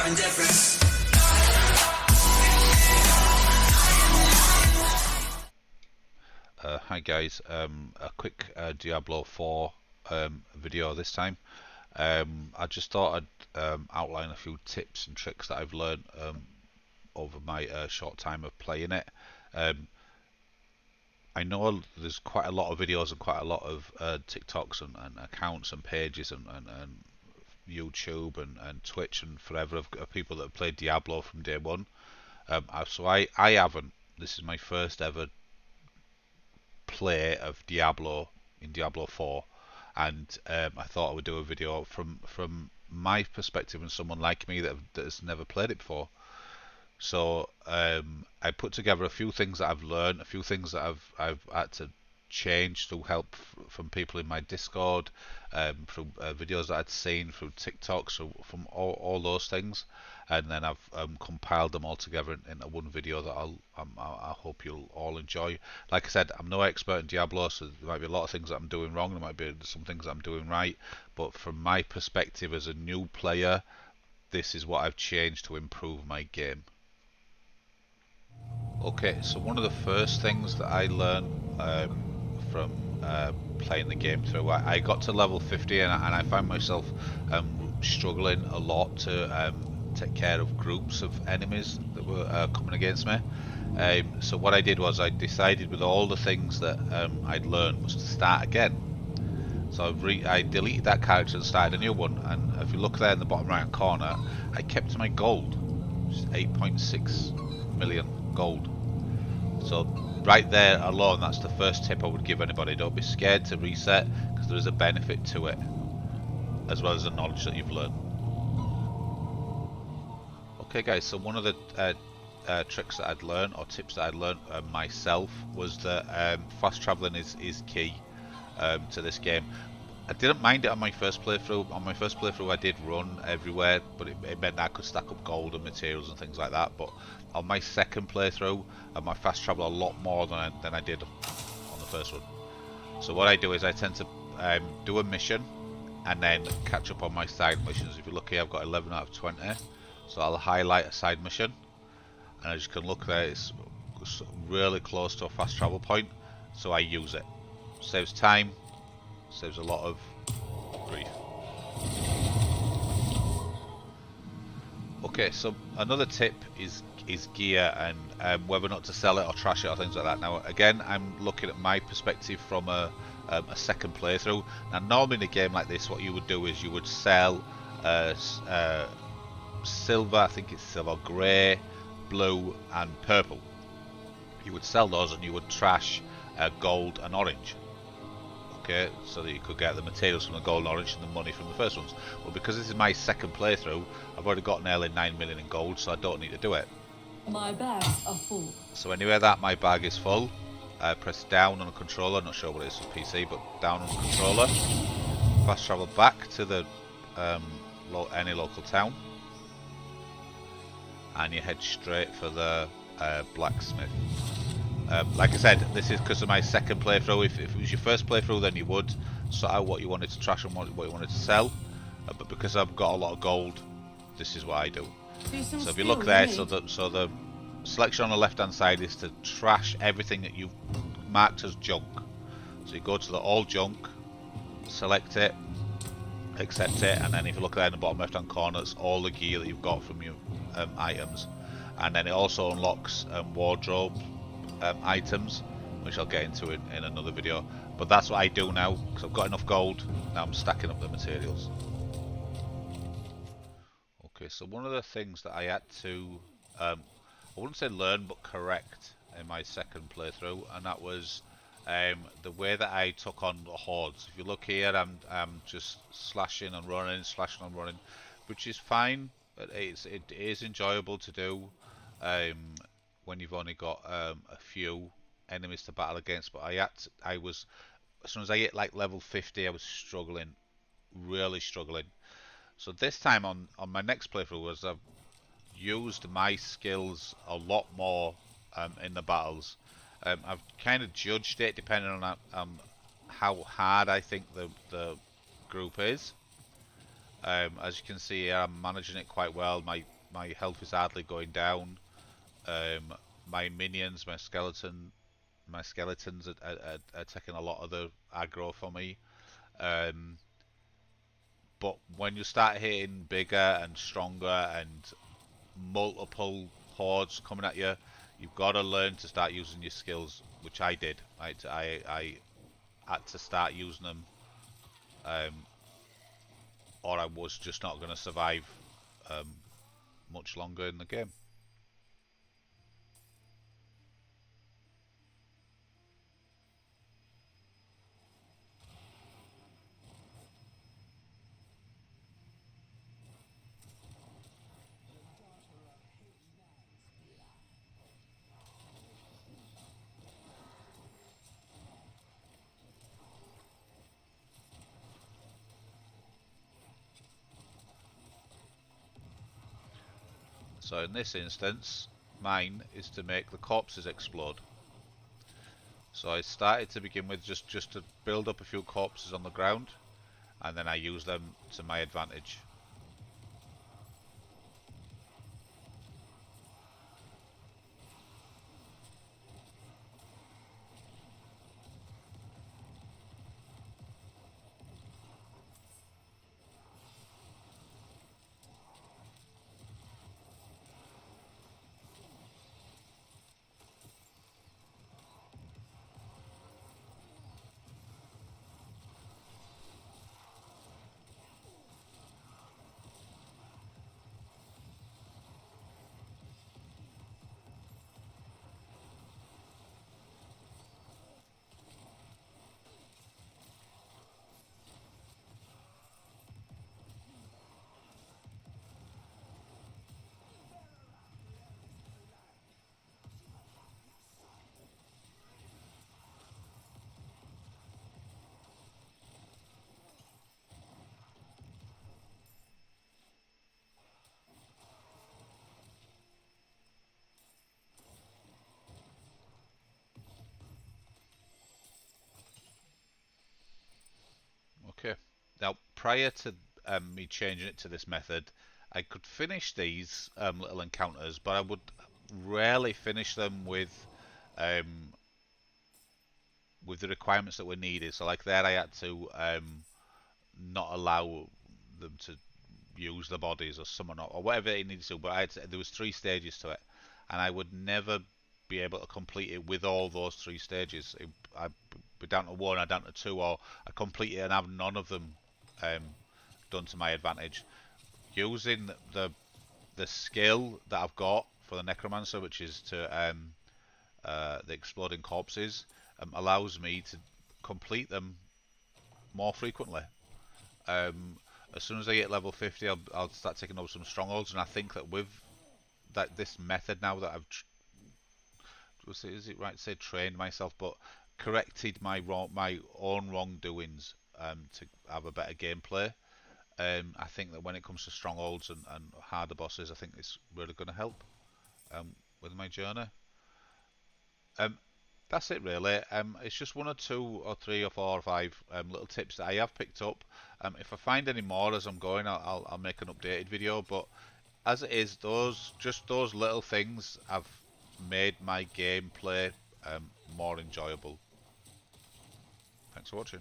driving different. Hi guys, a quick Diablo 4 video this time. I just thought I'd outline a few tips and tricks that I've learned over my short time of playing it. I know there's quite a lot of videos and quite a lot of TikToks and accounts and pages and YouTube and Twitch and forever of people that have played Diablo from day one. So I haven't. This is my first ever play of Diablo in Diablo 4, and I thought I would do a video from my perspective and someone like me that has never played it before. So I put together a few things that I've learned, a few things that I've had to change through help from people in my Discord, from videos that I'd seen, through TikToks, so from all those things, and then I've compiled them all together into one video that I hope you'll all enjoy. Like I said, I'm no expert in Diablo, so there might be a lot of things that I'm doing wrong, there might be some things that I'm doing right, but from my perspective as a new player, this is what I've changed to improve my game. Okay, so one of the first things that I learned from playing the game through, I got to level 50 and I found myself struggling a lot to take care of groups of enemies that were coming against me. So what I did was I decided with all the things that I'd learned was to start again. So I deleted that character and started a new one, and if you look there in the bottom right hand corner, I kept my gold, which is 8.6 million gold. So right there alone, that's the first tip I would give anybody. Don't be scared to reset, because there is a benefit to it, as well as the knowledge that you've learned. Okay guys, so one of the tricks that I'd learned, or tips that I'd learned myself, was that fast traveling is key to this game. I didn't mind it on my first playthrough. On my first playthrough I did run everywhere, but it meant that I could stack up gold and materials and things like that. But on my second playthrough, I fast travel a lot more than I did on the first one. So what I do is I tend to do a mission and then catch up on my side missions. If you look here, I've got 11 out of 20. So I'll highlight a side mission, and as you can look there, it's really close to a fast travel point, so I use it. Saves time, saves a lot of grief. Okay, so another tip is gear and whether or not to sell it or trash it or things like that. Now again, I'm looking at my perspective from a second playthrough. Now normally in a game like this, what you would do is you would sell silver, I think it's silver, grey, blue and purple. You would sell those and you would trash gold and orange. Okay, so that you could get the materials from the gold and orange and the money from the first ones. But because this is my second playthrough, I've already got nearly 9 million in gold, so I don't need to do it. My bags are full. So anywhere that my bag is full, I press down on a controller, not sure what it is for PC, but down on the controller, fast travel back to the any local town, and you head straight for the blacksmith. Like I said, this is because of my second playthrough. If it was your first playthrough, then you would sort out what you wanted to trash and what you wanted to sell. But because I've got a lot of gold, this is what I do. So if you look there, so the selection on the left hand side is to trash everything that you've marked as junk. So you go to the all junk, select it, accept it, and then if you look there in the bottom left hand corner, it's all the gear that you've got from your items. And then it also unlocks wardrobe items, which I'll get into in another video. But that's what I do now, because I've got enough gold. Now I'm stacking up the materials. Okay, so one of the things that I had to, I wouldn't say learn, but correct in my second playthrough, and that was the way that I took on the hordes. If you look here, I'm just slashing and running, which is fine, but it is enjoyable to do when you've only got a few enemies to battle against. But I was, as soon as I hit like level 50, I was struggling, really struggling. So this time on my next playthrough, was I've used my skills a lot more in the battles. I've kind of judged it depending on how hard I think the group is. As you can see, I'm managing it quite well. My health is hardly going down. My minions, my skeletons are taking a lot of the aggro for me. Um, but when you start hitting bigger and stronger and multiple hordes coming at you, you've got to learn to start using your skills, which I did. I had to start using them, um, or I was just not going to survive um, much longer in the game. So in this instance, mine is to make the corpses explode. So I started to begin with just to build up a few corpses on the ground, and then I use them to my advantage. Okay. Now, prior to me changing it to this method, I could finish these little encounters, but I would rarely finish them um, with the requirements that were needed. So, like there, I had to not allow them to use the bodies or summon or whatever it needed to. But there was 3 stages to it, and I would never be able to complete it with all those 3 stages. I'd be down to one, I'd down to two, or I complete it and have none of them um, done to my advantage. Using the skill that I've got for the necromancer, which is to the exploding corpses, allows me to complete them more frequently. Um, as soon as I get level 50, I'll start taking over some strongholds, and I think that with this method now that I've is it right to say trained myself, but corrected my own wrongdoings to have a better gameplay. I think that when it comes to strongholds and harder bosses, I think it's really going to help with my journey. Um, that's it really. It's just one or two or three or four or five little tips that I have picked up. If I find any more as I'm going, I'll make an updated video. But as it is, those little things have made my gameplay more enjoyable. Thanks for watching.